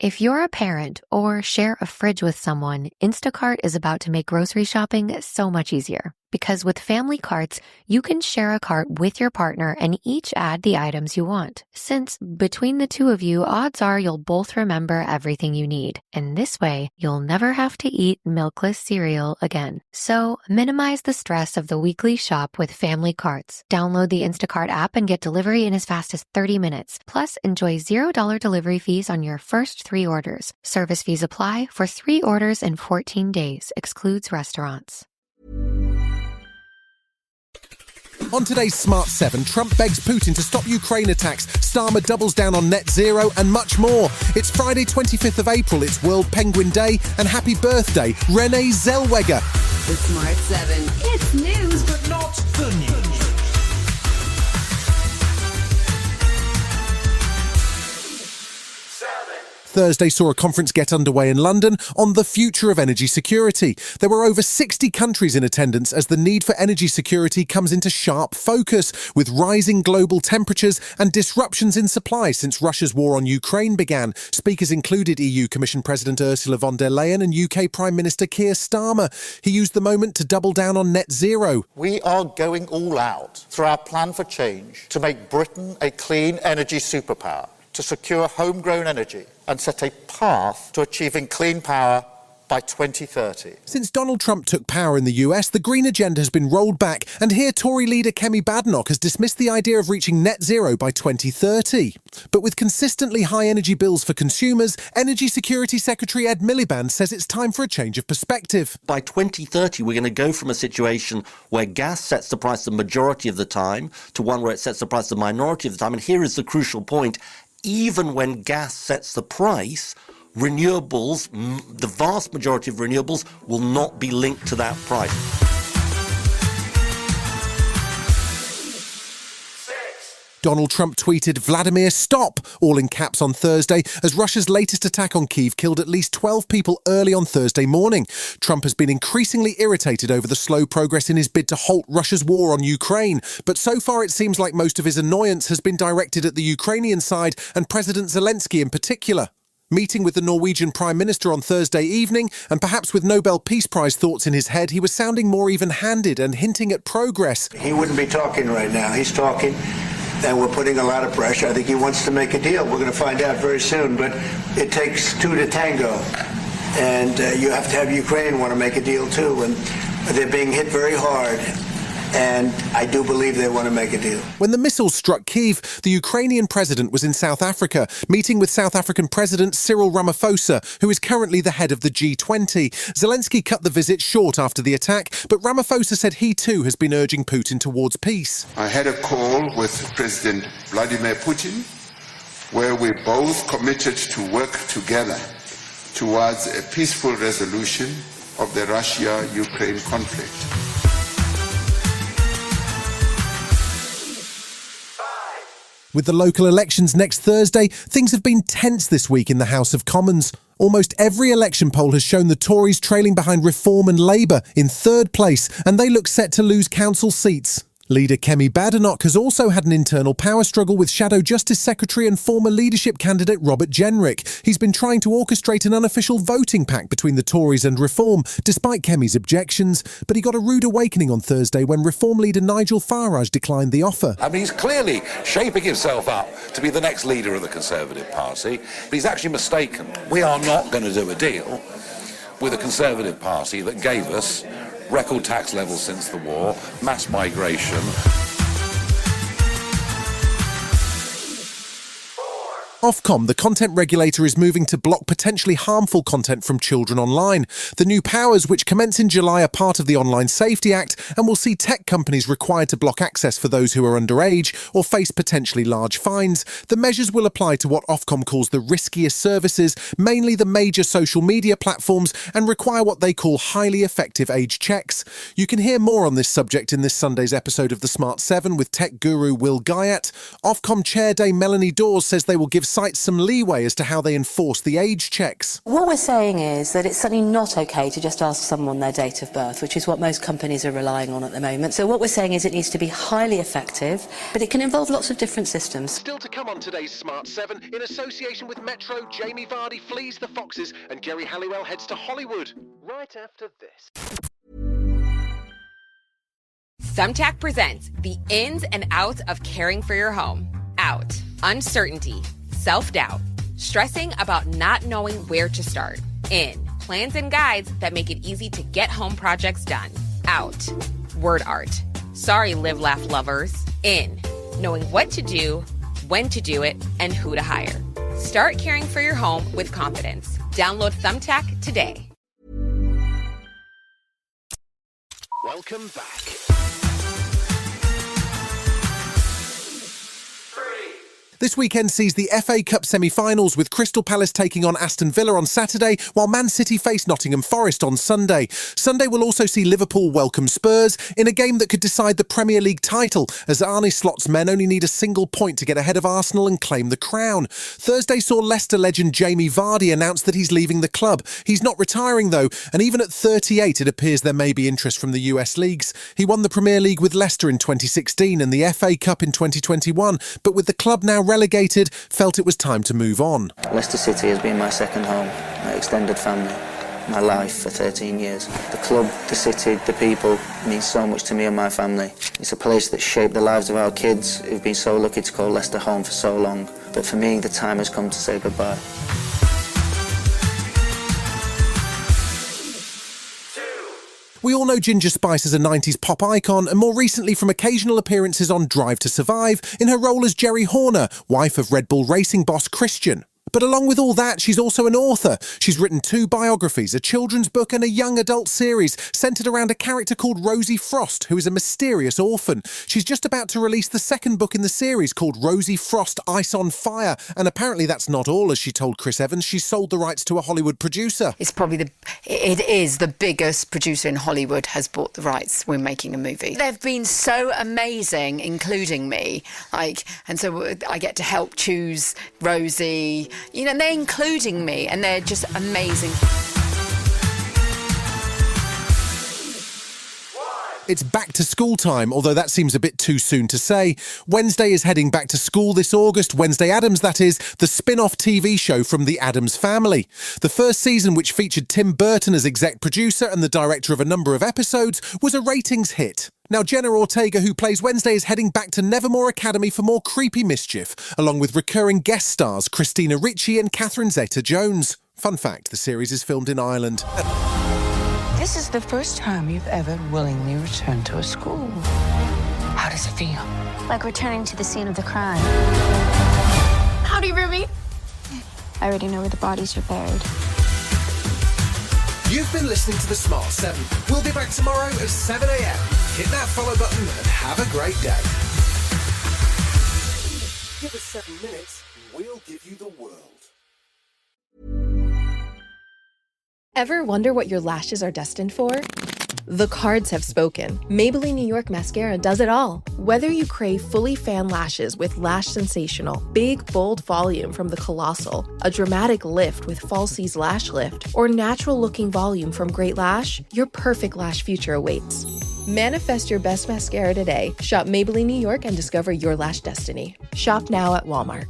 If you're a parent or share a fridge with someone, Instacart is about to make grocery shopping so much easier. Because with family carts, you can share a cart with your partner and each add the items you want. Since between the two of you, odds are you'll both remember everything you need. And this way, you'll never have to eat milkless cereal again. So minimize the stress of the weekly shop with family carts. Download the Instacart app and get delivery in as fast as 30 minutes. Plus, enjoy $0 delivery fees on your first 3 orders. Service fees apply for 3 orders in 14 days. Excludes restaurants. On today's Smart 7, Trump begs Putin to stop Ukraine attacks, Starmer doubles down on net zero, and much more. It's Friday, 25th of April, it's World Penguin Day, and happy birthday, Renee Zellweger. The Smart 7. It's news, but not the news. Thursday saw a conference get underway in London on the future of energy security. There were over 60 countries in attendance as the need for energy security comes into sharp focus, with rising global temperatures and disruptions in supply since Russia's war on Ukraine began. Speakers included EU Commission President Ursula von der Leyen and UK Prime Minister Keir Starmer. He used the moment to double down on net zero. We are going all out through our plan for change to make Britain a clean energy superpower, to secure homegrown energy and set a path to achieving clean power by 2030. Since Donald Trump took power in the US, the green agenda has been rolled back, and here Tory leader Kemi Badenoch has dismissed the idea of reaching net zero by 2030. But with consistently high energy bills for consumers, Energy Security Secretary Ed Miliband says it's time for a change of perspective. By 2030, we're going to go from a situation where gas sets the price the majority of the time to one where it sets the price the minority of the time. And here is the crucial point. Even when gas sets the price, renewables, the vast majority of renewables, will not be linked to that price. Donald Trump tweeted, "Vladimir, stop," all in caps on Thursday, as Russia's latest attack on Kyiv killed at least 12 people early on Thursday morning. Trump has been increasingly irritated over the slow progress in his bid to halt Russia's war on Ukraine. But so far it seems like most of his annoyance has been directed at the Ukrainian side and President Zelensky in particular. Meeting with the Norwegian Prime Minister on Thursday evening, and perhaps with Nobel Peace Prize thoughts in his head, he was sounding more even-handed and hinting at progress. He wouldn't be talking right now. He's talking, and we're putting a lot of pressure. I think he wants to make a deal. We're going to find out very soon, but it takes 2 to tango. And you have to have Ukraine want to make a deal too, and they're being hit very hard. And I do believe they want to make a deal. When the missiles struck Kyiv, the Ukrainian president was in South Africa, meeting with South African President Cyril Ramaphosa, who is currently the head of the G20. Zelensky cut the visit short after the attack, but Ramaphosa said he too has been urging Putin towards peace. I had a call with President Vladimir Putin, where we both committed to work together towards a peaceful resolution of the Russia-Ukraine conflict. With the local elections next Thursday, things have been tense this week in the House of Commons. Almost every election poll has shown the Tories trailing behind Reform and Labour in third place, and they look set to lose council seats. Leader Kemi Badenoch has also had an internal power struggle with Shadow Justice Secretary and former leadership candidate Robert Jenrick. He's been trying to orchestrate an unofficial voting pact between the Tories and Reform, despite Kemi's objections. But he got a rude awakening on Thursday when Reform leader Nigel Farage declined the offer. I mean, he's clearly shaping himself up to be the next leader of the Conservative Party, but he's actually mistaken. We are not going to do a deal with a Conservative Party that gave us record tax levels since the war, mass migration. Ofcom, the content regulator, is moving to block potentially harmful content from children online. The new powers, which commence in July, are part of the Online Safety Act and will see tech companies required to block access for those who are underage or face potentially large fines. The measures will apply to what Ofcom calls the riskier services, mainly the major social media platforms, and require what they call highly effective age checks. You can hear more on this subject in this Sunday's episode of The Smart 7 with tech guru Will Guyat. Ofcom chair Dame Melanie Dawes says they will give cites some leeway as to how they enforce the age checks. What we're saying is that it's certainly not okay to just ask someone their date of birth, which is what most companies are relying on at the moment. So what we're saying is it needs to be highly effective, but it can involve lots of different systems. Still to come on today's Smart 7, in association with Metro, Jamie Vardy flees the Foxes and Gary Halliwell heads to Hollywood. Right after this. Thumbtack presents the ins and outs of caring for your home. Out. Uncertainty. Self-doubt. Stressing about not knowing where to start. In. Plans and guides that make it easy to get home projects done. Out. Word art. Sorry, live, laugh lovers. In. Knowing what to do, when to do it, and who to hire. Start caring for your home with confidence. Download Thumbtack today. Welcome back. This weekend sees the FA Cup semi-finals with Crystal Palace taking on Aston Villa on Saturday, while Man City face Nottingham Forest on Sunday. Sunday will also see Liverpool welcome Spurs in a game that could decide the Premier League title, as Arne Slot's men only need a single point to get ahead of Arsenal and claim the crown. Thursday saw Leicester legend Jamie Vardy announce that he's leaving the club. He's not retiring though, and even at 38 it appears there may be interest from the US leagues. He won the Premier League with Leicester in 2016 and the FA Cup in 2021, but with the club now relegated, felt it was time to move on. Leicester City has been my second home, my extended family, my life for 13 years. The club, the city, the people means so much to me and my family. It's a place that shaped the lives of our kids who've been so lucky to call Leicester home for so long. But for me, the time has come to say goodbye. We all know Ginger Spice as a 90s pop icon, and more recently from occasional appearances on Drive to Survive in her role as Jerry Horner, wife of Red Bull racing boss Christian. But along with all that, she's also an author. She's written 2 biographies, a children's book and a young adult series centred around a character called Rosie Frost, who is a mysterious orphan. She's just about to release the second book in the series called Rosie Frost Ice on Fire, and apparently that's not all, as she told Chris Evans. She's sold the rights to a Hollywood producer. It is the biggest producer in Hollywood has bought the rights. We're making a movie. They've been so amazing, including me, and so I get to help choose Rosie. You know, they're including me, and they're just amazing. It's back to school time, although that seems a bit too soon to say. Wednesday is heading back to school this August. Wednesday Addams, that is, the spin-off TV show from the Addams Family. The first season, which featured Tim Burton as exec producer and the director of a number of episodes, was a ratings hit. Now, Jenna Ortega, who plays Wednesday, is heading back to Nevermore Academy for more creepy mischief, along with recurring guest stars Christina Ricci and Catherine Zeta-Jones. Fun fact, the series is filmed in Ireland. This is the first time you've ever willingly returned to a school. How does it feel? Like returning to the scene of the crime. Howdy, Ruby. I already know where the bodies are buried. You've been listening to The Smart 7. We'll be back tomorrow at 7 a.m. Hit that follow button and have a great day. Give us 7 minutes, and we'll give you the world. Ever wonder what your lashes are destined for? The cards have spoken. Maybelline New York Mascara does it all. Whether you crave fully fan lashes with Lash Sensational, big, bold volume from the Colossal, a dramatic lift with Falsies Lash Lift, or natural-looking volume from Great Lash, your perfect lash future awaits. Manifest your best mascara today. Shop Maybelline New York and discover your lash destiny. Shop now at Walmart.